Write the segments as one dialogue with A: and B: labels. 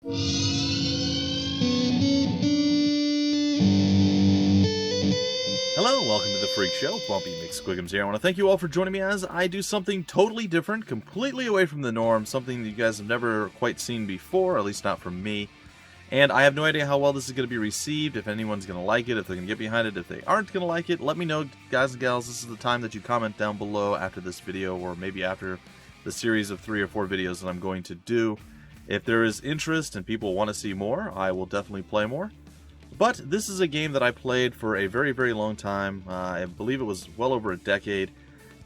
A: Hello, welcome to the Freak Show. Bumpy McSquigums here. I want to thank you all for joining me as I do something totally different, completely away from the norm, something that you guys have never quite seen before, at least not from me. And I have no idea how well this is going to be received, if anyone's going to like it, if they're going to get behind it, if they aren't going to like it. Let me know, guys and gals. This is the time that you comment down below after this video, or maybe after the series of 3 or 4 videos that I'm going to do. If there is interest and people want to see more, I will definitely play more. But this is a game that I played for a very, very long time. I believe it was well over a decade,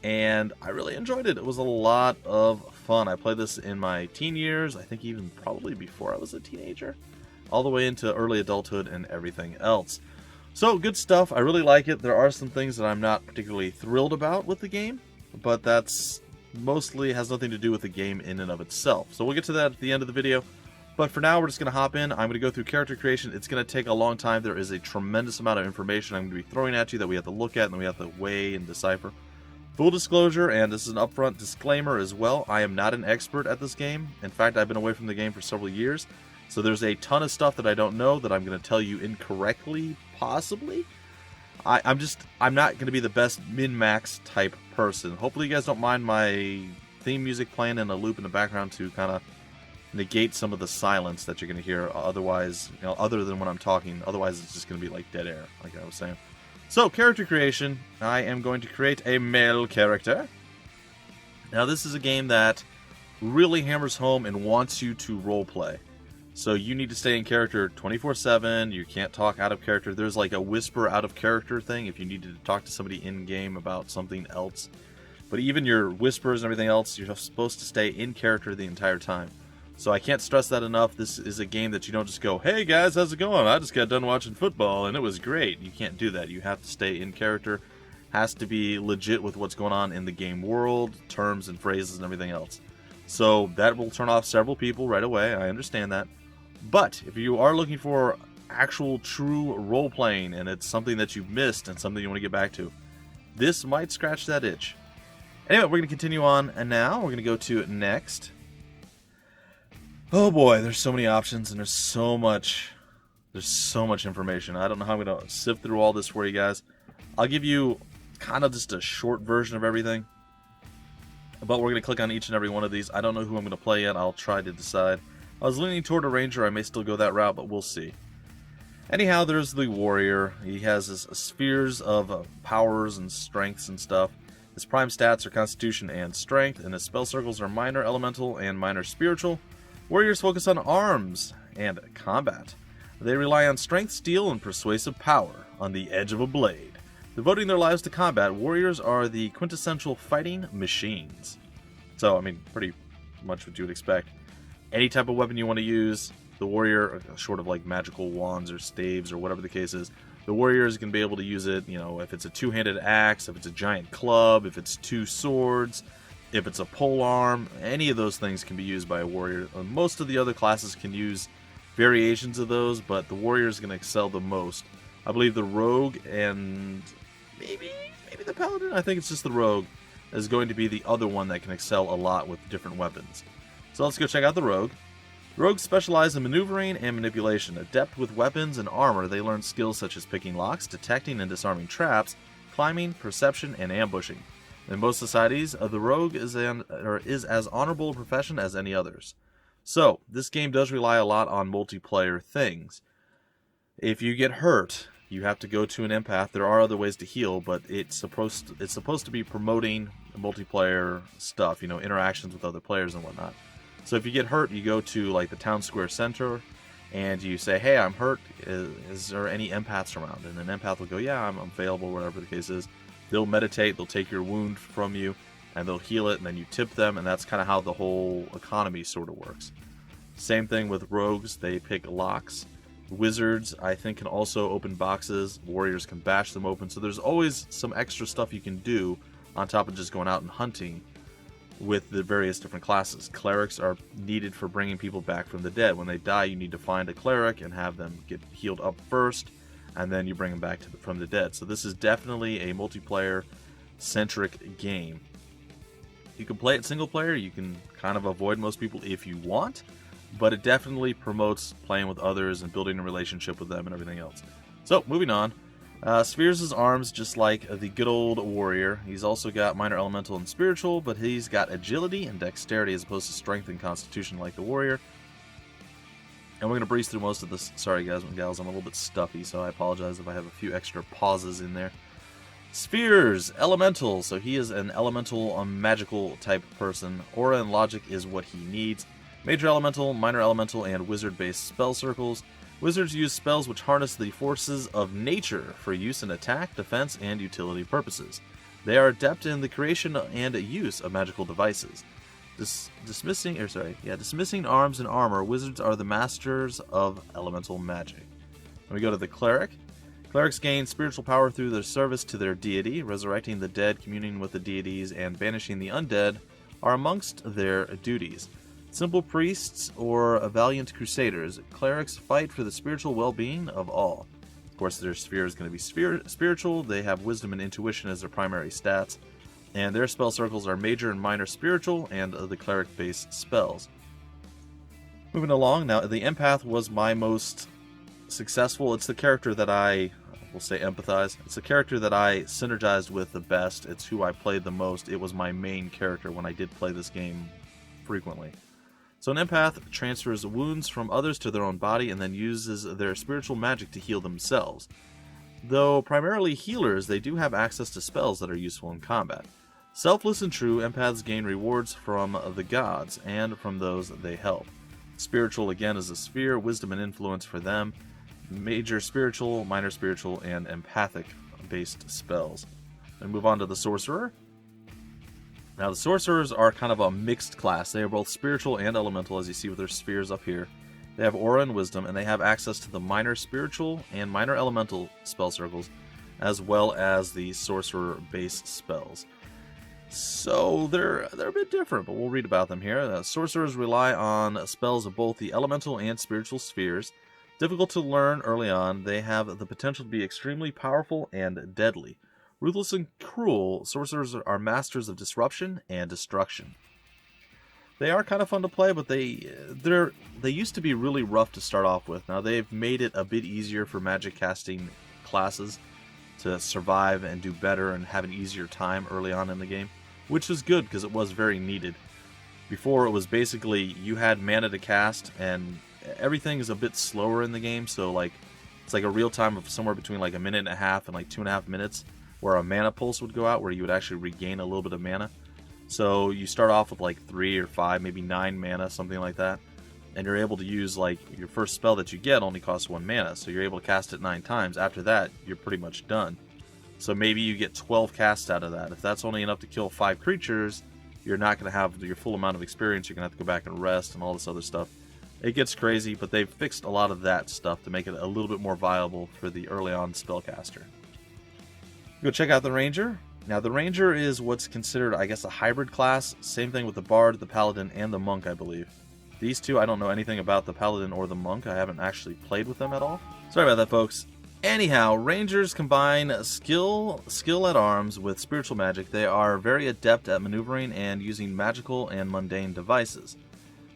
A: and I really enjoyed it. It was a lot of fun. I played this in my teen years, I think even probably before I was a teenager, all the way into early adulthood and everything else. So, good stuff. I really like it. There are some things that I'm not particularly thrilled about with the game, but that's mostly has nothing to do with the game in and of itself. So we'll get to that at the end of the video. But for now, we're just going to hop in. I'm going to go through character creation. It's going to take a long time. There is a tremendous amount of information I'm going to be throwing at you that we have to look at and then we have to weigh and decipher. Full disclosure, and this is an upfront disclaimer as well, I am not an expert at this game. In fact, I've been away from the game for several years. So there's a ton of stuff that I don't know that I'm going to tell you incorrectly, possibly. I'm not going to be the best min-max type person. Hopefully you guys don't mind my theme music playing in a loop in the background to kind of negate some of the silence that you're going to hear otherwise, other than when I'm talking. Otherwise it's just going to be like dead air, like I was saying. So, character creation. I am going to create a male character. Now this is a game that really hammers home and wants you to roleplay. So you need to stay in character 24/7. You can't talk out of character. There's like a whisper out of character thing if you needed to talk to somebody in-game about something else. But even your whispers and everything else, you're supposed to stay in character the entire time. So I can't stress that enough. This is a game that you don't just go, hey guys, how's it going? I just got done watching football and it was great. You can't do that. You have to stay in character. Has to be legit with what's going on in the game world, terms and phrases and everything else. So that will turn off several people right away. I understand that. But if you are looking for actual true role-playing and it's something that you've missed and something you want to get back to, this might scratch that itch. Anyway, we're going to continue on, and now we're going to go to next. Oh boy, there's so many options and there's so much information. I don't know how I'm going to sift through all this for you guys. I'll give you kind of just a short version of everything, but we're going to click on each and every one of these. I don't know who I'm going to play yet. I'll try to decide. I was leaning toward a ranger. I may still go that route, but we'll see. Anyhow, there's the warrior. He has his spheres of powers and strengths and stuff. His prime stats are constitution and strength, and his spell circles are minor elemental and minor spiritual. Warriors focus on arms and combat. They rely on strength, steel, and persuasive power on the edge of a blade. Devoting their lives to combat, warriors are the quintessential fighting machines. So, I mean, pretty much what you would expect. Any type of weapon you want to use, the warrior, short of like magical wands or staves or whatever the case is, the warrior is going to be able to use it, if it's a two-handed axe, if it's a giant club, if it's 2 swords, if it's a pole arm, any of those things can be used by a warrior. Most of the other classes can use variations of those, but the warrior is going to excel the most. I believe the rogue and maybe the paladin, I think it's just the rogue, is going to be the other one that can excel a lot with different weapons. So let's go check out the rogue. Rogues specialize in maneuvering and manipulation. Adept with weapons and armor, they learn skills such as picking locks, detecting and disarming traps, climbing, perception, and ambushing. In most societies, the rogue is as honorable a profession as any others. So, this game does rely a lot on multiplayer things. If you get hurt, you have to go to an empath. There are other ways to heal, but it's supposed to be promoting multiplayer stuff, interactions with other players and whatnot. So if you get hurt, you go to like the town square center and you say, hey, I'm hurt. Is there any empaths around? And an empath will go, yeah, I'm available, whatever the case is. They'll meditate, they'll take your wound from you, and they'll heal it, and then you tip them, and that's kind of how the whole economy sort of works. Same thing with rogues, they pick locks. Wizards, I think, can also open boxes. Warriors can bash them open. So there's always some extra stuff you can do on top of just going out and hunting with the various different classes. Clerics are needed for bringing people back from the dead. When they die, you need to find a cleric and have them get healed up first, and then you bring them back from the dead. So this is definitely a multiplayer-centric game. You can play it single player. You can kind of avoid most people if you want. but it definitely promotes playing with others and building a relationship with them and everything else. So, moving on. Spheres' arms, just like the good old warrior. He's also got minor elemental and spiritual, but he's got agility and dexterity as opposed to strength and constitution like the warrior. And we're going to breeze through most of this. Sorry guys and gals, I'm a little bit stuffy, so I apologize if I have a few extra pauses in there. Spheres, elemental, so he is an elemental, magical type person. Aura and logic is what he needs. Major elemental, minor elemental, and wizard-based spell circles. Wizards use spells which harness the forces of nature for use in attack, defense, and utility purposes. They are adept in the creation and use of magical devices. Dismissing arms and armor, wizards are the masters of elemental magic. Then we go to the cleric. Clerics gain spiritual power through their service to their deity. Resurrecting the dead, communing with the deities, and banishing the undead are amongst their duties. Simple priests or valiant crusaders, clerics fight for the spiritual well-being of all. Of course, their sphere is going to be spiritual. They have wisdom and intuition as their primary stats. And their spell circles are major and minor spiritual and the cleric-based spells. Moving along, now the empath was my most successful. It's the character that we'll say empathize. It's the character that I synergized with the best. It's who I played the most. It was my main character when I did play this game frequently. So an empath transfers wounds from others to their own body and then uses their spiritual magic to heal themselves. Though primarily healers, they do have access to spells that are useful in combat. Selfless and true, empaths gain rewards from the gods and from those that they help. Spiritual, again, is a sphere, wisdom and influence for them. Major spiritual, minor spiritual, and empathic-based spells. Then move on to the sorcerer. Now, the sorcerers are kind of a mixed class. They are both spiritual and elemental, as you see with their spheres up here. They have aura and wisdom, and they have access to the minor spiritual and minor elemental spell circles, as well as the sorcerer-based spells. So they're a bit different, but we'll read about them here. Sorcerers rely on spells of both the elemental and spiritual spheres. Difficult to learn early on, they have the potential to be extremely powerful and deadly. Ruthless and cruel, sorcerers are masters of disruption and destruction. They are kind of fun to play, but they used to be really rough to start off with. Now they've made it a bit easier for magic casting classes to survive and do better and have an easier time early on in the game, which is good because it was very needed. Before, it was basically you had mana to cast and everything is a bit slower in the game, so it's like a real time of somewhere between like a minute and a half and like 2.5 minutes, where a mana pulse would go out, where you would actually regain a little bit of mana. So you start off with like 3 or 5, maybe 9 mana, something like that. And you're able to use, like, your first spell that you get only costs 1 mana, so you're able to cast it 9 times. After that, you're pretty much done. So maybe you get 12 casts out of that. If that's only enough to kill 5 creatures, you're not going to have your full amount of experience. You're going to have to go back and rest and all this other stuff. It gets crazy, but they've fixed a lot of that stuff to make it a little bit more viable for the early on spellcaster. Go check out the Ranger. Now, the Ranger is what's considered, I guess, a hybrid class. Same thing with the Bard, the Paladin, and the Monk, I believe. These two, I don't know anything about the Paladin or the Monk. I haven't actually played with them at all. Sorry about that, folks. Anyhow, Rangers combine skill at arms with spiritual magic. They are very adept at maneuvering and using magical and mundane devices.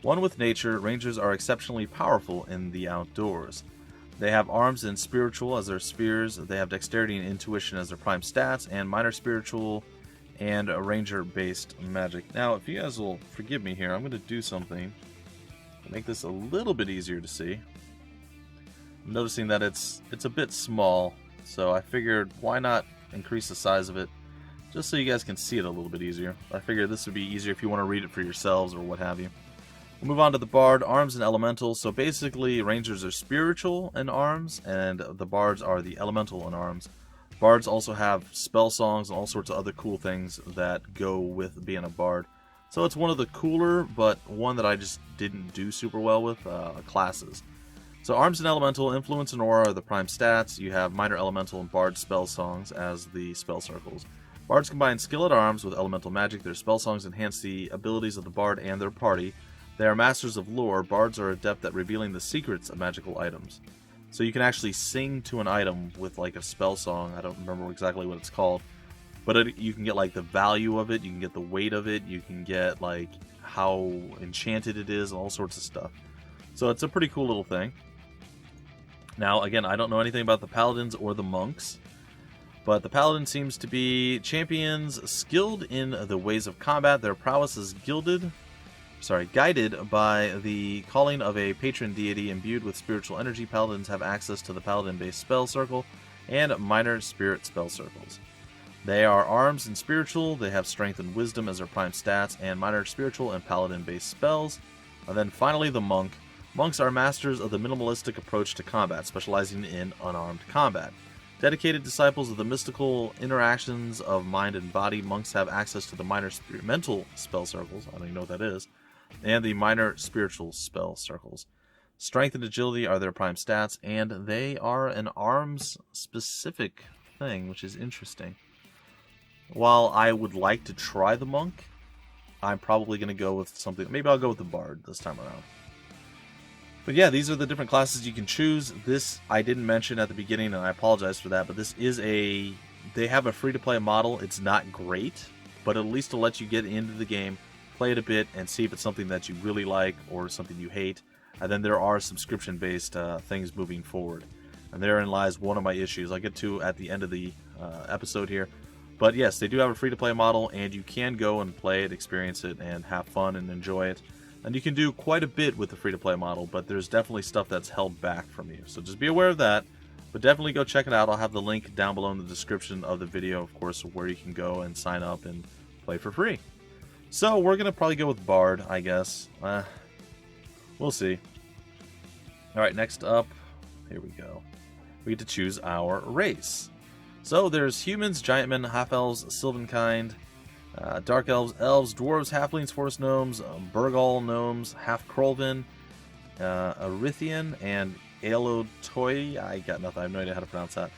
A: One with nature, Rangers are exceptionally powerful in the outdoors. They have arms and spiritual as their spheres. They have dexterity and intuition as their prime stats, and minor spiritual and ranger-based magic. Now, if you guys will forgive me here, I'm going to do something to make this a little bit easier to see. I'm noticing that it's a bit small, so I figured why not increase the size of it, just so you guys can see it a little bit easier. I figured this would be easier if you want to read it for yourselves or what have you. We'll move on to the Bard, arms and elementals. So basically, Rangers are spiritual in arms, and the Bards are the elemental in arms. Bards also have spell songs and all sorts of other cool things that go with being a Bard. So it's one of the cooler, but one that I just didn't do super well with, classes. So arms and elemental, influence and aura are the prime stats. You have minor elemental and Bard spell songs as the spell circles. Bards combine skill at arms with elemental magic. Their spell songs enhance the abilities of the Bard and their party. They are masters of lore. Bards are adept at revealing the secrets of magical items. So you can actually sing to an item with like a spell song. I don't remember exactly what it's called. But you can get like the value of it, you can get the weight of it, you can get like how enchanted it is, and all sorts of stuff. So it's a pretty cool little thing. Now, again, I don't know anything about the paladins or the monks, but the paladin seems to be champions skilled in the ways of combat. Their prowess is guided by the calling of a patron deity imbued with spiritual energy. Paladins have access to the paladin-based spell circle and minor spirit spell circles. They are arms and spiritual. They have strength and wisdom as their prime stats, and minor spiritual and paladin-based spells. And then finally, the monk. Monks are masters of the minimalistic approach to combat, specializing in unarmed combat. Dedicated disciples of the mystical interactions of mind and body, monks have access to the minor mental spell circles, I don't even know what that is, and the minor spiritual spell circles. Strength and agility are their prime stats, and they are an arms-specific thing, which is interesting. While I would like to try the monk, I'm probably going to go with something, maybe I'll go with the bard this time around. But yeah, these are the different classes you can choose. This I didn't mention at the beginning, and I apologize for that, but this is they have a free-to-play model. It's not great, but at least to let you get into the game, play it a bit, and see if it's something that you really like or something you hate. And then there are subscription-based things moving forward. And therein lies one of my issues I'll get to at the end of the episode here. But yes, they do have a free-to-play model, and you can go and play it, experience it, and have fun and enjoy it. And you can do quite a bit with the free-to-play model, but there's definitely stuff that's held back from you. So just be aware of that, but definitely go check it out. I'll have the link down below in the description of the video, of course, where you can go and sign up and play for free. So we're going to probably go with Bard, I guess. We'll see. Alright, next up, here we go. We get to choose our race. So there's humans, giant men, half-elves, sylvankind, dark elves, elves, dwarves, halflings, forest gnomes, Burgal gnomes, half-Krolvin, Arithian, and Aelotoi. I got nothing. I have no idea how to pronounce that.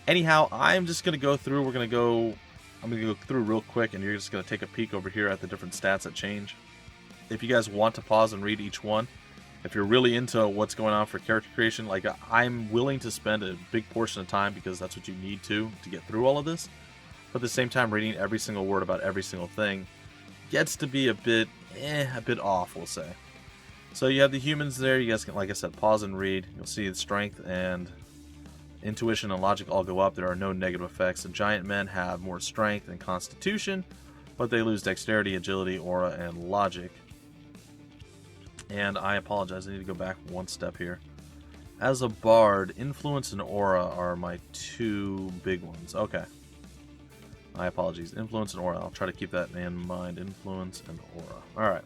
A: Anyhow, I'm just going to go through. I'm going to go through real quick, and you're just going to take a peek over here at the different stats that change. If you guys want to pause and read each one, if you're really into what's going on for character creation, like I'm willing to spend a big portion of time because that's what you need to get through all of this. But at the same time, reading every single word about every single thing gets to be a bit off, we'll say. So you have the humans there. You guys can, like I said, pause and read. You'll see the strength and intuition and logic all go up. There are no negative effects. The giant men have more strength and constitution, but they lose dexterity, agility, aura, and logic. And I apologize, I need to go back one step here. As a bard, influence and aura are my two big ones. Okay. My apologies. Influence and aura. I'll try to keep that in mind. Influence and aura. Alright.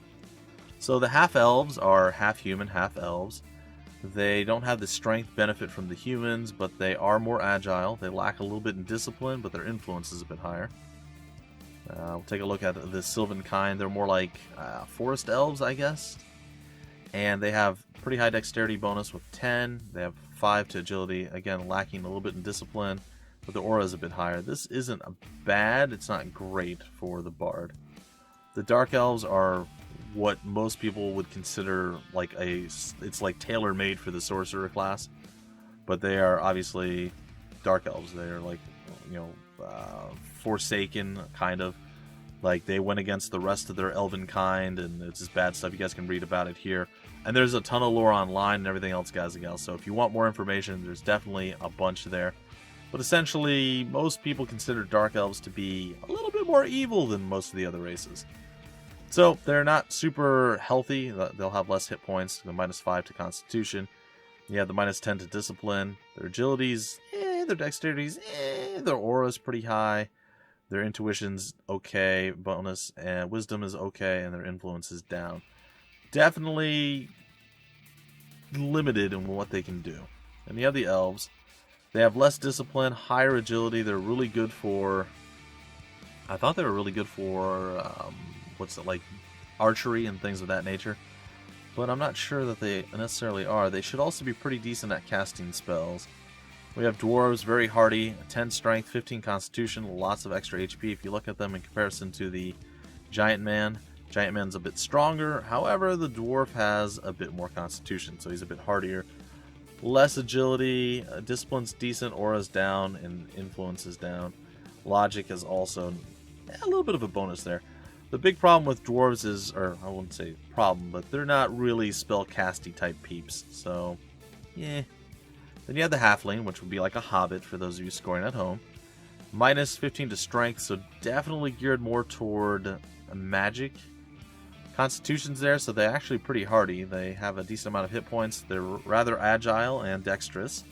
A: So the half-elves are half-human, half-elves. They don't have the strength benefit from the humans, but they are more agile. They lack a little bit in discipline, but their influence is a bit higher. We'll take a look at the sylvankind. They're more like forest elves, I guess. And they have pretty high dexterity bonus with 10. They have 5 to agility. Again, lacking a little bit in discipline, but the aura is a bit higher. This isn't bad. It's not great for the bard. The dark elves are what most people would consider like it's like tailor-made for the sorcerer class, but they are obviously dark elves. They're like, forsaken, kind of. Like, they went against the rest of their elven kind, and it's just bad stuff. You guys can read about it here. And there's a ton of lore online and everything else, guys and gals. So if you want more information, there's definitely a bunch there. But essentially, most people consider dark elves to be a little bit more evil than most of the other races. So they're not super healthy. They'll have less hit points. The -5 to constitution. You have the -10 to discipline. Their agilities, their dexterities, their aura's pretty high. Their intuition's okay, bonus, and wisdom is okay, and their influence is down. Definitely limited in what they can do. And you have the elves. They have less discipline, higher agility. They're really good for... I thought they were really good for, like archery and things of that nature. But I'm not sure that they necessarily are. They should also be pretty decent at casting spells. We have dwarves, very hardy, 10 strength, 15 constitution, lots of extra HP. If you look at them in comparison to the giant man's a bit stronger. However, the dwarf has a bit more constitution, so he's a bit hardier. Less agility, discipline's decent, aura's down, and influence is down. Logic is also a little bit of a bonus there. The big problem with dwarves is, or I wouldn't say problem, but they're not really spellcasty type peeps. So, yeah. Then you have the halfling, which would be like a hobbit for those of you scoring at home. Minus 15 to strength, so definitely geared more toward magic. Constitution's there, so they're actually pretty hardy. They have a decent amount of hit points. They're rather agile and dexterous.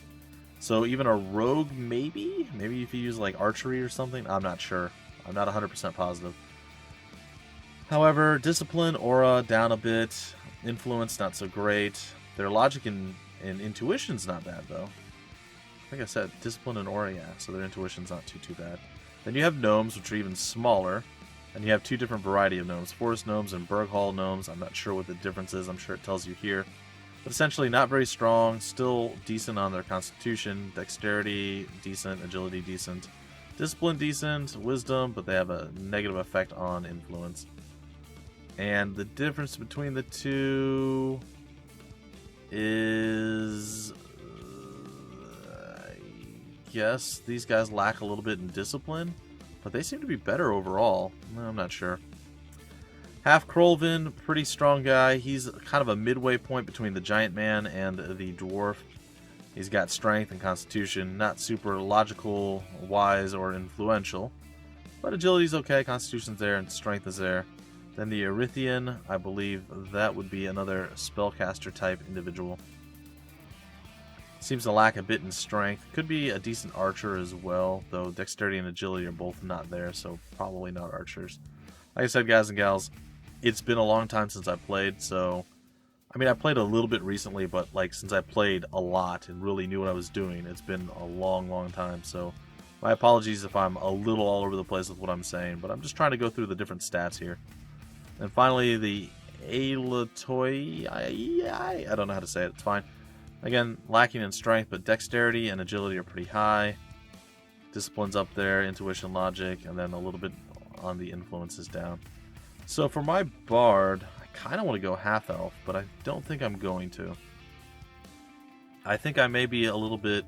A: So even a rogue, maybe? Maybe if you use like archery or something? I'm not sure. I'm not 100% positive. However, discipline, aura, down a bit. Influence, not so great. Their logic and intuition's not bad, though. Like I said, discipline and aura, yeah. So their intuition's not too bad. Then you have gnomes, which are even smaller. And you have two different variety of gnomes. Forest gnomes and Berg Hall gnomes. I'm not sure what the difference is. I'm sure it tells you here. But essentially not very strong. Still decent on their constitution. Dexterity, decent. Agility, decent. Discipline, decent. Wisdom, but they have a negative effect on influence. And the difference between the two is... I guess these guys lack a little bit in discipline. But they seem to be better overall. I'm not sure. Half Krolvin, pretty strong guy. He's kind of a midway point between the giant man and the dwarf. He's got strength and constitution. Not super logical, wise, or influential. But agility's okay. Constitution's there and strength is there. Then the Erithian, I believe that would be another spellcaster type individual. Seems to lack a bit in strength. Could be a decent archer as well, though dexterity and agility are both not there, so probably not archers. Like I said, guys and gals, it's been a long time since I played, so... I mean, I played a little bit recently, but like since I played a lot and really knew what I was doing, it's been a long time, so... My apologies if I'm a little all over the place with what I'm saying, but I'm just trying to go through the different stats here. And finally, the Alatoi... I don't know how to say it, it's fine. Again, lacking in strength, but dexterity and agility are pretty high. Discipline's up there, intuition, logic, and then a little bit on the influences down. So for my bard, I kind of want to go half-elf, but I don't think I'm going to. I think I may be a little bit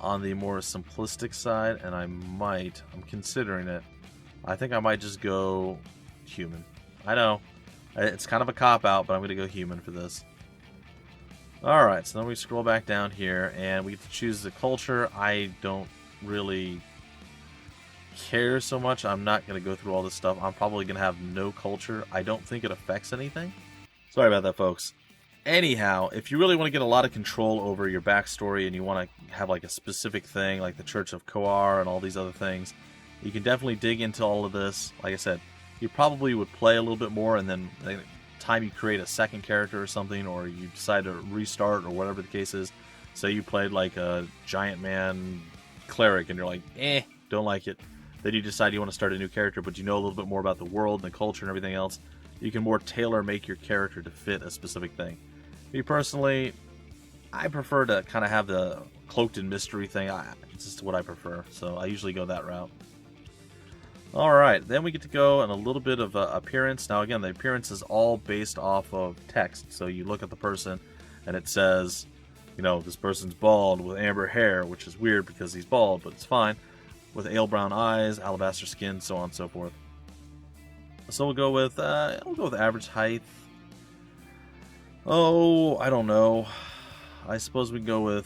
A: on the more simplistic side, and I'm considering it. I think I might just go human. I know, it's kind of a cop-out, but I'm going to go human for this. Alright, so then we scroll back down here, and we get to choose the culture. I don't really care so much. I'm not going to go through all this stuff. I'm probably going to have no culture. I don't think it affects anything. Sorry about that, folks. Anyhow, if you really want to get a lot of control over your backstory and you want to have like a specific thing, like the Church of Koar and all these other things, you can definitely dig into all of this. Like I said, you probably would play a little bit more, and then time you create a second character or something, or you decide to restart or whatever the case is. Say you played like a giant man cleric and you're like, don't like it. Then you decide you want to start a new character, but you know a little bit more about the world and the culture and everything else. You can more tailor make your character to fit a specific thing. Me personally, I prefer to kind of have the cloaked in mystery thing. It's just what I prefer, so I usually go that route. Alright, then we get to go in a little bit of appearance. Now again, the appearance is all based off of text. So you look at the person and it says, you know, this person's bald with amber hair, which is weird because he's bald, but it's fine. With ale brown eyes, alabaster skin, so on and so forth. So we'll go with average height. Oh, I don't know. I suppose we go with,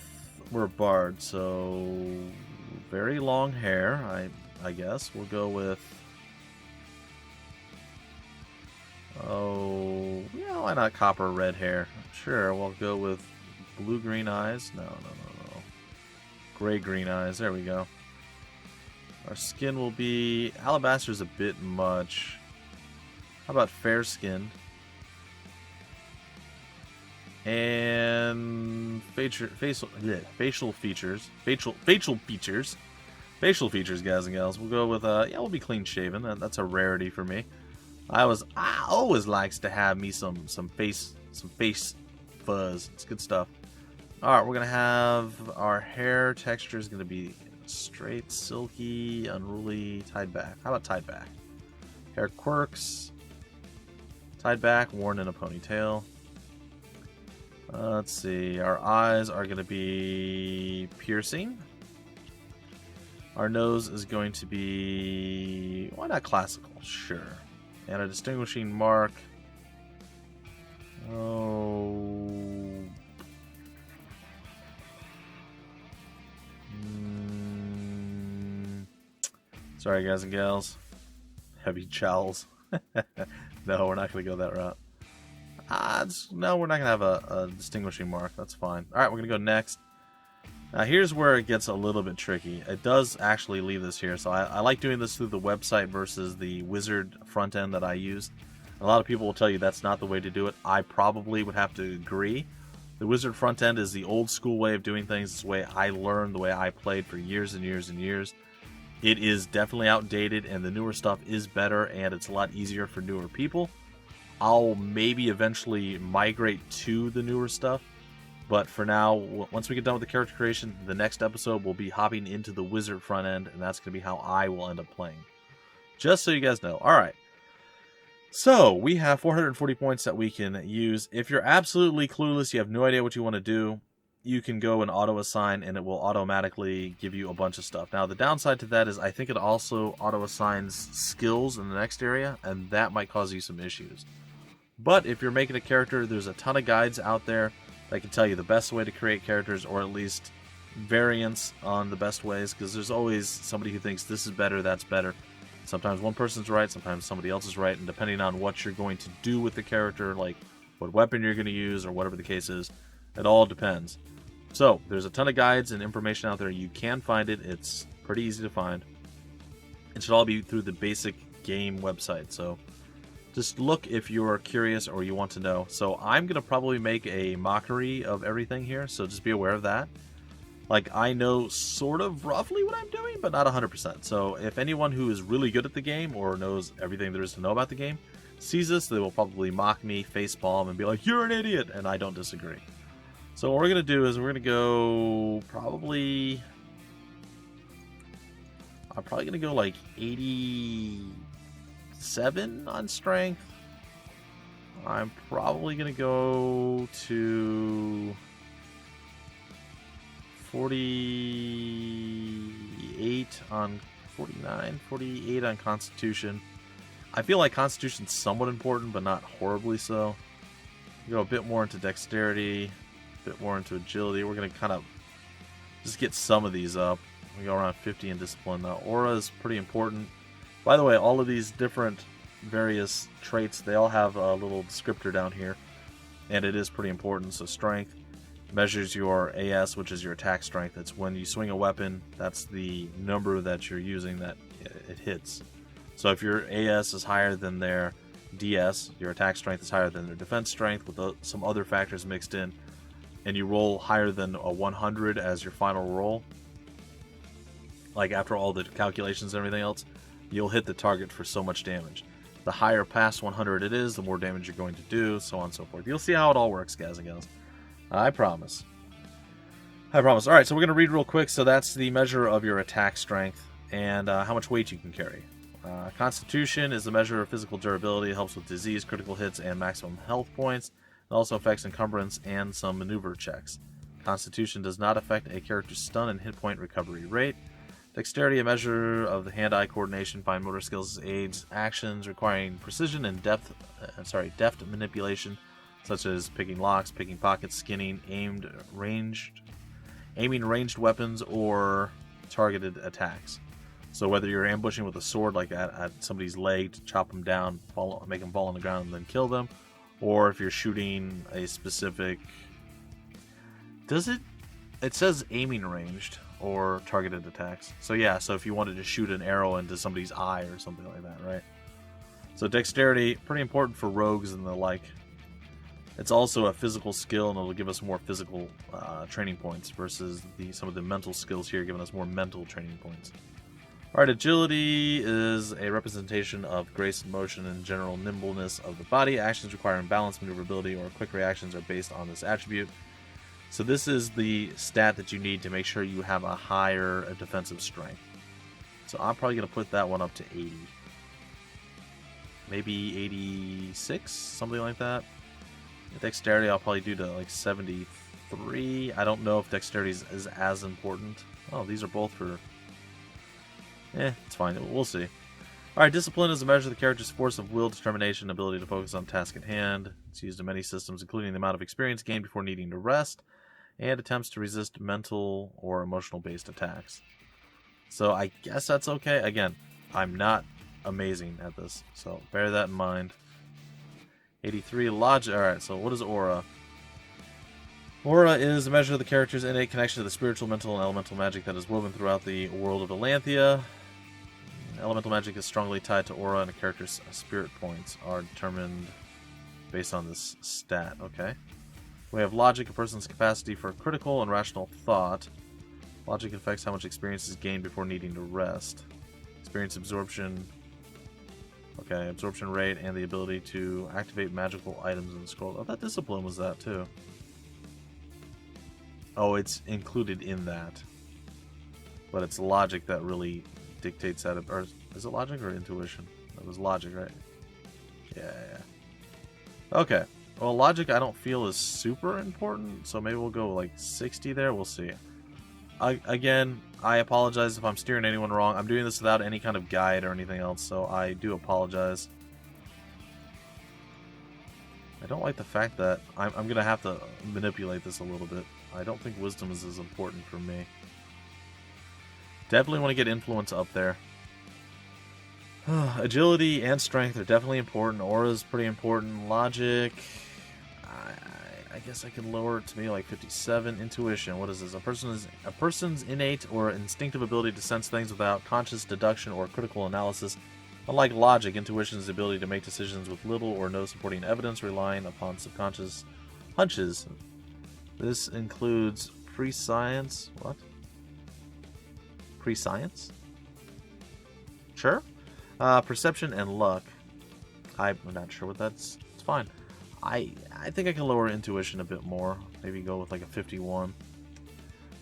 A: we're a bard, so very long hair, I guess. We'll go with, oh, yeah, why not copper red hair? Sure, we'll go with blue-green eyes. No. Gray-green eyes, there we go. Our skin will be, alabaster's a bit much. How about fair-skinned? And facial features, guys and gals. We'll go with we'll be clean shaven. That's a rarity for me. I always likes to have me some face fuzz. It's good stuff. All right, we're gonna have our hair texture is gonna be straight, silky, unruly, tied back. How about tied back? Hair quirks, tied back, worn in a ponytail. Let's see, our eyes are going to be piercing. Our nose is going to be, why not classical? Sure. And a distinguishing mark. Oh. Sorry, guys and gals. Heavy jowls. No, we're not going to go that route. No, we're not going to have a distinguishing mark. That's fine. Alright, we're going to go next. Now, here's where it gets a little bit tricky. It does actually leave this here. So I like doing this through the website versus the wizard front end that I use. A lot of people will tell you that's not the way to do it. I probably would have to agree. The wizard front end is the old school way of doing things. It's the way I learned, the way I played for years and years and years. It is definitely outdated, and the newer stuff is better, and it's a lot easier for newer people. I'll maybe eventually migrate to the newer stuff, but for now, once we get done with the character creation, the next episode will be hopping into the wizard front end, and that's going to be how I will end up playing. Just so you guys know. Alright. So, we have 440 points that we can use. If you're absolutely clueless, you have no idea what you want to do, you can go and auto-assign, and it will automatically give you a bunch of stuff. Now, the downside to that is I think it also auto-assigns skills in the next area, and that might cause you some issues. But if you're making a character, there's a ton of guides out there that can tell you the best way to create characters, or at least variants on the best ways, because there's always somebody who thinks this is better, that's better. Sometimes one person's right, sometimes somebody else is right, and depending on what you're going to do with the character, like what weapon you're going to use, or whatever the case is, it all depends. So, there's a ton of guides and information out there. You can find it. It's pretty easy to find. It should all be through the basic game website. So, just look if you're curious or you want to know. So, I'm going to probably make a mockery of everything here. So, just be aware of that. Like, I know sort of roughly what I'm doing, but not 100%. So, if anyone who is really good at the game or knows everything there is to know about the game sees this, they will probably mock me, facepalm, and be like, "You're an idiot!" And I don't disagree. So what we're going to do is we're going to go probably... I'm probably going to go like 87 on strength. I'm probably going to go to 48 on 48 on Constitution. I feel like Constitution's somewhat important, but not horribly so. Go a bit more into Dexterity. Bit more into agility. We're going to kind of just get some of these up. We go around 50 in discipline. Now, aura is pretty important. By the way, all of these different various traits, they all have a little descriptor down here, and it is pretty important. So strength measures your AS, which is your attack strength. It's when you swing a weapon, that's the number that you're using that it hits. So if your AS is higher than their DS, your attack strength is higher than their defense strength with some other factors mixed in, and you roll higher than a 100 as your final roll, like after all the calculations and everything else, you'll hit the target for so much damage. The higher past 100 it is, the more damage you're going to do, so on and so forth. You'll see how it all works, guys and gals. I promise. I promise. Alright, so we're going to read real quick. So that's the measure of your attack strength and how much weight you can carry. Constitution is the measure of physical durability. It helps with disease, critical hits, and maximum health points. It also affects encumbrance and some maneuver checks. Constitution does not affect a character's stun and hit point recovery rate. Dexterity, a measure of the hand-eye coordination, fine motor skills, aids actions requiring precision and deft manipulation, such as picking locks, picking pockets, skinning, aiming ranged weapons, or targeted attacks. So whether you're ambushing with a sword, like at somebody's leg to chop them down, make them fall on the ground, and then kill them, or if you're shooting a specific... It says aiming ranged or targeted attacks. So yeah, so if you wanted to shoot an arrow into somebody's eye or something like that, right? So dexterity, pretty important for rogues and the like. It's also a physical skill, and it'll give us more physical training points versus some of the mental skills here, giving us more mental training points. Alright, agility is a representation of grace and motion and general nimbleness of the body. Actions requiring balance, maneuverability, or quick reactions are based on this attribute. So this is the stat that you need to make sure you have a higher defensive strength. So I'm probably going to put that one up to 80. Maybe 86, something like that. Dexterity I'll probably do to like 73. I don't know if dexterity is as important. Oh, these are both for... it's fine. We'll see. Alright, discipline is a measure of the character's force of will, determination, and ability to focus on task at hand. It's used in many systems, including the amount of experience gained before needing to rest, and attempts to resist mental or emotional-based attacks. So I guess that's okay. Again, I'm not amazing at this, so bear that in mind. 83, logic. Alright, so what is aura? Aura is a measure of the character's innate connection to the spiritual, mental, and elemental magic that is woven throughout the world of Elanthea. Elemental magic is strongly tied to aura, and a character's spirit points are determined based on this stat. Okay. We have logic, a person's capacity for critical and rational thought. Logic affects how much experience is gained before needing to rest. Experience absorption. Okay, absorption rate, and the ability to activate magical items in the scroll. Oh, that discipline was that too. Oh, it's included in that. But it's logic that really dictates that. Or is it logic or intuition? It was logic, right? Yeah. Okay. Well, logic I don't feel is super important, so maybe we'll go like 60 there. We'll see. Again, I apologize if I'm steering anyone wrong. I'm doing this without any kind of guide or anything else, so I do apologize. I don't like the fact that I'm going to have to manipulate this a little bit. I don't think wisdom is as important for me. Definitely want to get influence up there. Agility and strength are definitely important. Aura is pretty important. Logic, I guess I could lower it to maybe like 57. Intuition, what is this? A person's innate or instinctive ability to sense things without conscious deduction or critical analysis. Unlike logic, intuition is the ability to make decisions with little or no supporting evidence, relying upon subconscious hunches. This includes prescience. What? Prescience? Sure. Perception and luck. I'm not sure what that's. It's fine. I think I can lower intuition a bit more. Maybe go with like a 51.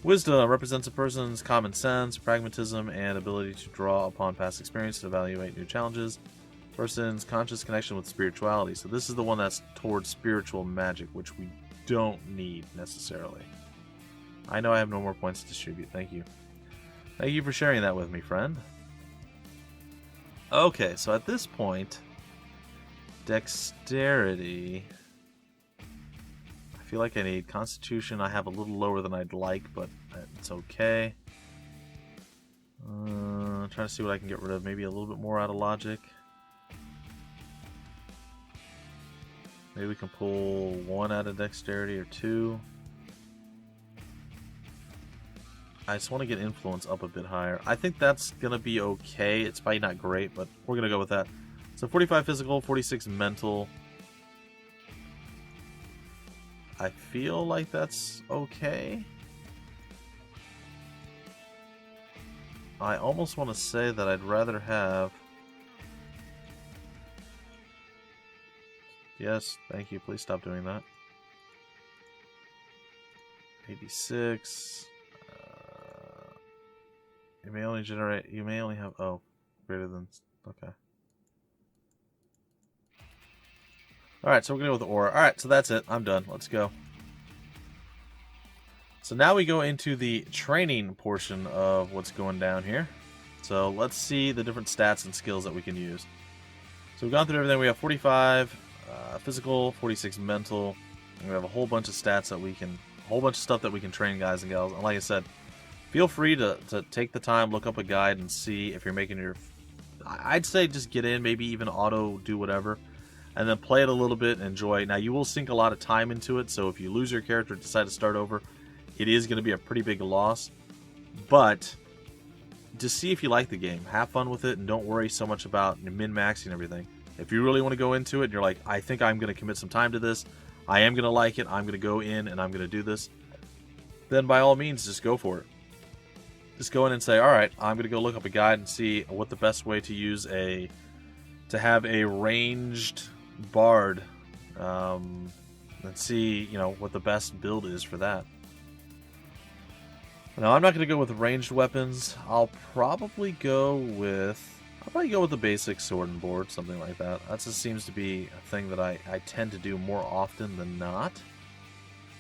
A: Wisdom represents a person's common sense, pragmatism, and ability to draw upon past experience to evaluate new challenges. Person's conscious connection with spirituality. So this is the one that's towards spiritual magic, which we don't need necessarily. I know I have no more points to distribute. Thank you. Thank you for sharing that with me, friend. Okay, so at this point, dexterity. I feel like I need constitution. I have a little lower than I'd like, but it's okay. I'm trying to see what I can get rid of. Maybe a little bit more out of logic. Maybe we can pull 1 out of dexterity or 2. I just want to get influence up a bit higher. I think that's going to be okay. It's probably not great, but we're going to go with that. So 45 physical, 46 mental. I feel like that's okay. I almost want to say that I'd rather have... Yes, thank you. Please stop doing that. 86... You may only generate. You may only have. Oh, greater than. Okay. Alright, so we're going to go with aura. Alright, so that's it. I'm done. Let's go. So now we go into the training portion of what's going down here. So let's see the different stats and skills that we can use. So we've gone through everything. We have 45 physical, 46 mental. And we have a whole bunch of stats that we can. A whole bunch of stuff that we can train guys and gals. And like I said. Feel free to take the time, look up a guide, and see if you're making your... I'd say just get in, maybe even auto do whatever, and then play it a little bit and enjoy. Now, you will sink a lot of time into it, so if you lose your character and decide to start over, it is going to be a pretty big loss. But, just see if you like the game. Have fun with it, and don't worry so much about min-maxing everything. If you really want to go into it, and you're like, I think I'm going to commit some time to this, I am going to like it, I'm going to go in, and I'm going to do this, then by all means, just go for it. Just go in and say, alright, I'm going to go look up a guide and see what the best way to use to have a ranged bard, and see, what the best build is for that. Now, I'm not going to go with ranged weapons. I'll probably go with the basic sword and board, something like that. That just seems to be a thing that I tend to do more often than not.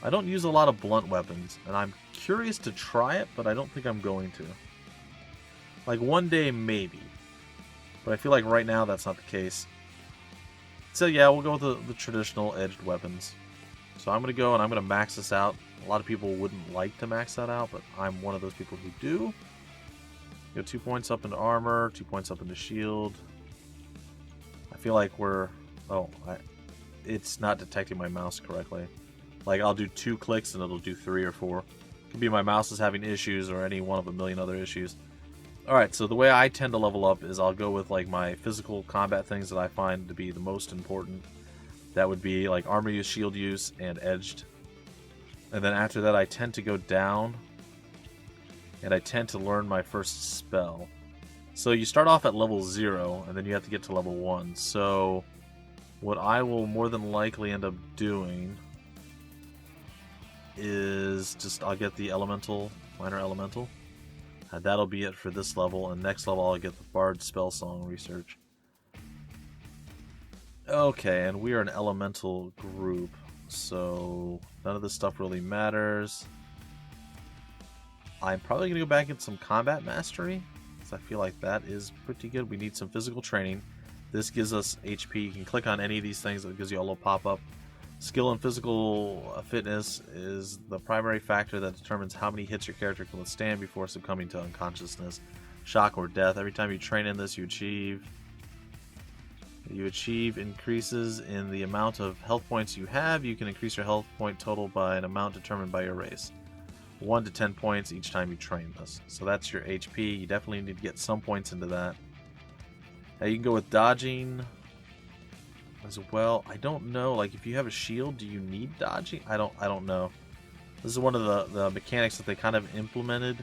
A: I don't use a lot of blunt weapons, and I'm curious to try it, but I don't think I'm going to. Like, one day, maybe. But I feel like right now that's not the case. So yeah, we'll go with the traditional edged weapons. So I'm going to go and I'm going to max this out. A lot of people wouldn't like to max that out, but I'm one of those people who do. Go 2 points up into armor, 2 points up into shield. I feel like we're... Oh, it's not detecting my mouse correctly. Like, I'll do 2 clicks and it'll do 3 or 4. Could be my mouse is having issues or any one of a million other issues. Alright, so the way I tend to level up is I'll go with like my physical combat things that I find to be the most important. That would be like armor use, shield use, and edged. And then after that I tend to go down and I tend to learn my first spell. So you start off at level 0 and then you have to get to level 1. So what I will more than likely end up doing is just I'll get the elemental, minor elemental. And that'll be it for this level, and next level I'll get the Bard Spell Song research. Okay, and we are an elemental group, so none of this stuff really matters. I'm probably going to go back and get some combat mastery, because I feel like that is pretty good. We need some physical training. This gives us HP. You can click on any of these things, it gives you a little pop-up. Skill and physical fitness is the primary factor that determines how many hits your character can withstand before succumbing to unconsciousness, shock, or death. Every time you train in this, you achieve increases in the amount of health points you have. You can increase your health point total by an amount determined by your race. 1 to 10 points each time you train this. So that's your HP. You definitely need to get some points into that. Now you can go with dodging as well. I don't know, like if you have a shield, do you need dodging? I don't know. This is one of the mechanics that they kind of implemented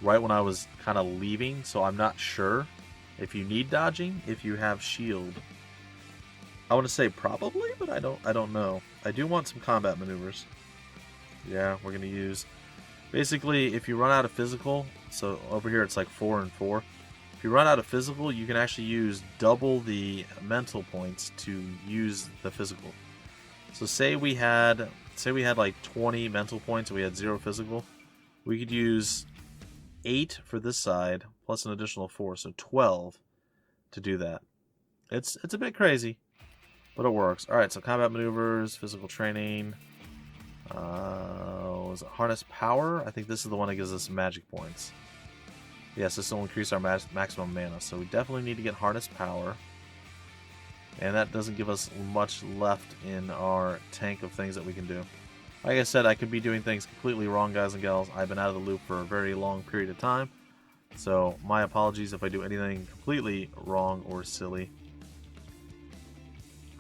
A: right when I was kind of leaving, so I'm not sure if you need dodging if you have shield. I want to say probably, but I don't know. I do want some combat maneuvers. Yeah, we're going to use basically if you run out of physical, so over here it's like 4 and 4. If you run out of physical, you can actually use double the mental points to use the physical. So say we had like 20 mental points and we had 0 physical. We could use 8 for this side plus an additional 4, so 12 to do that. It's a bit crazy, but it works. All right, so combat maneuvers, physical training. Was it harness power? I think this is the one that gives us magic points. Yes, this will increase our maximum mana, so we definitely need to get harness power. And that doesn't give us much left in our tank of things that we can do. Like I said, I could be doing things completely wrong, guys and gals. I've been out of the loop for a very long period of time. So my apologies if I do anything completely wrong or silly.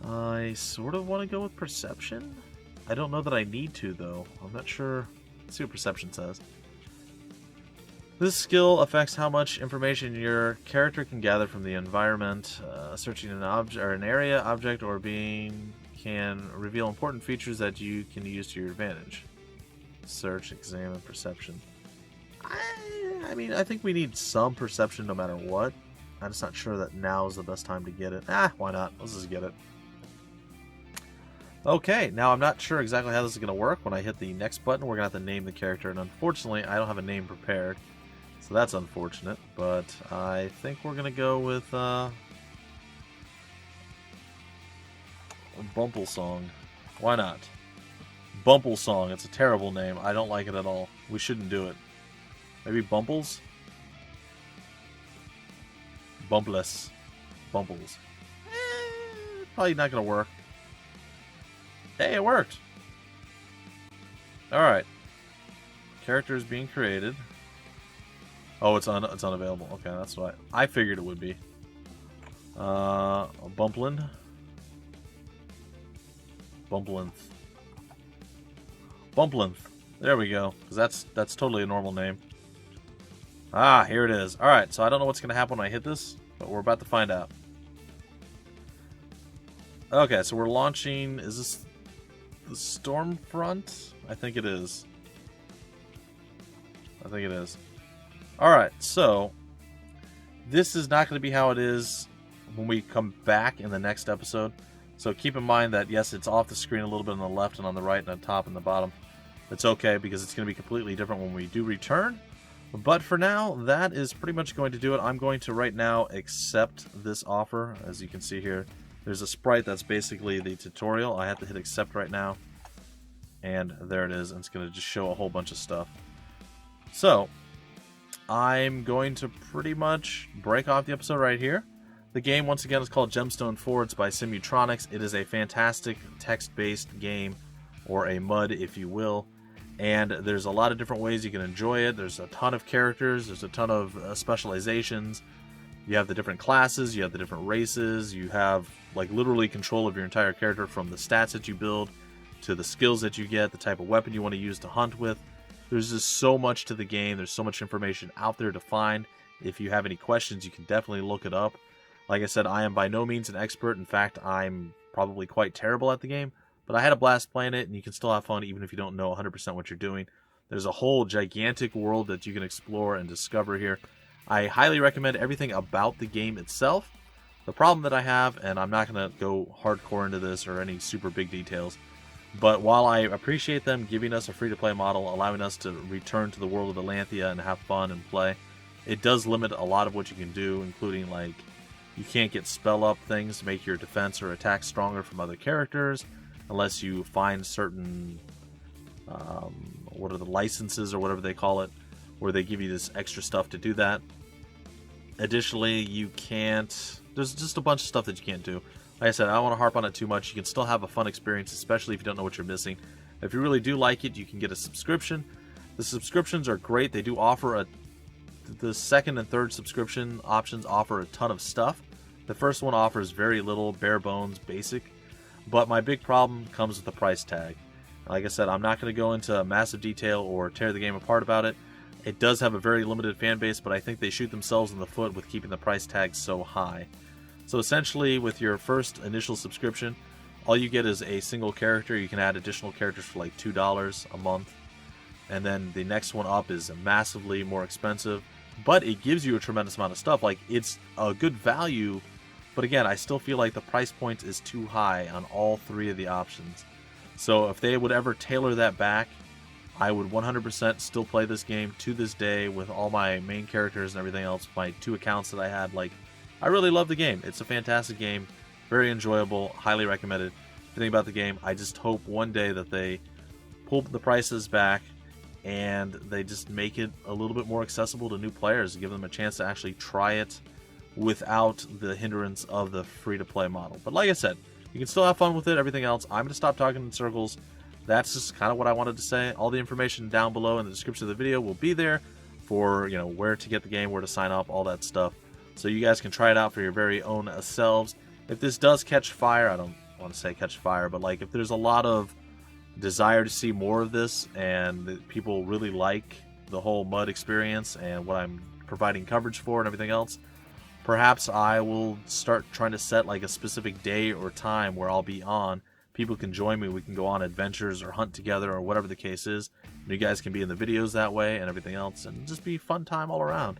A: I sort of want to go with perception. I don't know that I need to, though. I'm not sure. Let's see what perception says. This skill affects how much information your character can gather from the environment. Searching an object or an area, object, or being can reveal important features that you can use to your advantage. Search, examine, perception. I mean, I think we need some perception no matter what. I'm just not sure that now is the best time to get it. Why not? Let's just get it. Okay, now I'm not sure exactly how this is going to work. When I hit the next button, we're going to have to name the character, and unfortunately, I don't have a name prepared. So that's unfortunate, but I think we're going to go with Bumple Song. Why not? Bumple Song. It's a terrible name. I don't like it at all. We shouldn't do it. Maybe Bumples? Bumpless. Bumples. Probably not going to work. Hey, it worked! Alright. Character is being created. Oh, it's unavailable. Okay, that's what I figured it would be. Bumplinth. Bumplinth. There we go. Because that's totally a normal name. Here it is. Alright, so I don't know what's going to happen when I hit this, but we're about to find out. Okay, so we're launching... Is this the Stormfront? I think it is. Alright, so this is not going to be how it is when we come back in the next episode. So keep in mind that, yes, it's off the screen a little bit on the left and on the right and on top and the bottom. It's okay because it's going to be completely different when we do return. But for now, that is pretty much going to do it. I'm going to right now accept this offer. As you can see here, there's a sprite that's basically the tutorial. I have to hit accept right now. And there it is. And it's going to just show a whole bunch of stuff. So, I'm going to pretty much break off the episode right here. The game, once again, is called Gemstone IV. It's by Simutronics. It is a fantastic text-based game, or a MUD, if you will. And there's a lot of different ways you can enjoy it. There's a ton of characters. There's a ton of specializations. You have the different classes. You have the different races. You have, like, literally control of your entire character, from the stats that you build to the skills that you get, the type of weapon you want to use to hunt with. There's just so much to the game. There's so much information out there to find. If you have any questions, you can definitely look it up. Like I said, I am by no means an expert. In fact, I'm probably quite terrible at the game. But I had a blast playing it, and you can still have fun even if you don't know 100% what you're doing. There's a whole gigantic world that you can explore and discover here. I highly recommend everything about the game itself. The problem that I have, and I'm not going to go hardcore into this or any super big details, but while I appreciate them giving us a free-to-play model, allowing us to return to the world of Atlantia and have fun and play, it does limit a lot of what you can do, including, like, you can't get spell up things to make your defense or attack stronger from other characters, unless you find certain, what are the licenses or whatever they call it, where they give you this extra stuff to do that. Additionally, you can't, there's just a bunch of stuff that you can't do. Like I said, I don't want to harp on it too much. You can still have a fun experience, especially if you don't know what you're missing. If you really do like it, you can get a subscription. The subscriptions are great. They do offer the second and third subscription options offer a ton of stuff. The first one offers very little, bare bones, basic. But my big problem comes with the price tag. Like I said, I'm not going to go into massive detail or tear the game apart about it. It does have a very limited fan base, but I think they shoot themselves in the foot with keeping the price tag so high. So essentially, with your first initial subscription, all you get is a single character. You can add additional characters for like $2 a month. And then the next one up is massively more expensive. But it gives you a tremendous amount of stuff. Like, it's a good value. But again, I still feel like the price point is too high on all three of the options. So if they would ever tailor that back, I would 100% still play this game to this day with all my main characters and everything else, my 2 accounts that I had. Like, I really love the game. It's a fantastic game, very enjoyable, highly recommended. Everything about the game, I just hope one day that they pull the prices back and they just make it a little bit more accessible to new players, give them a chance to actually try it without the hindrance of the free-to-play model. But like I said, you can still have fun with it, everything else. I'm going to stop talking in circles. That's just kind of what I wanted to say. All the information down below in the description of the video will be there for, you know, where to get the game, where to sign up, all that stuff. So you guys can try it out for your very own selves. If this does catch fire, I don't want to say catch fire, but like if there's a lot of desire to see more of this and that people really like the whole MUD experience and what I'm providing coverage for and everything else, perhaps I will start trying to set like a specific day or time where I'll be on. People can join me. We can go on adventures or hunt together or whatever the case is. And you guys can be in the videos that way and everything else, and just be fun time all around.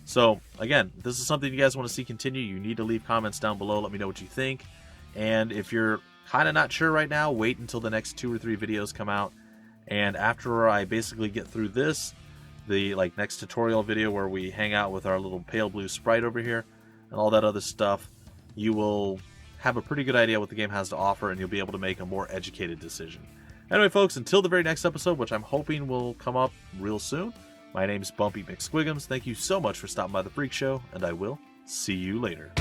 A: So again, if this is something you guys want to see continue, you need to leave comments down below. Let me know what you think. And if you're kind of not sure right now, wait until the next 2 or 3 videos come out. And after I basically get through this, the next tutorial video where we hang out with our little pale blue sprite over here and all that other stuff, you will have a pretty good idea what the game has to offer, and you'll be able to make a more educated decision. Anyway, folks, until the very next episode, which I'm hoping will come up real soon, my name's Bumpy McSquigums. Thank you so much for stopping by the Freak Show, and I will see you later.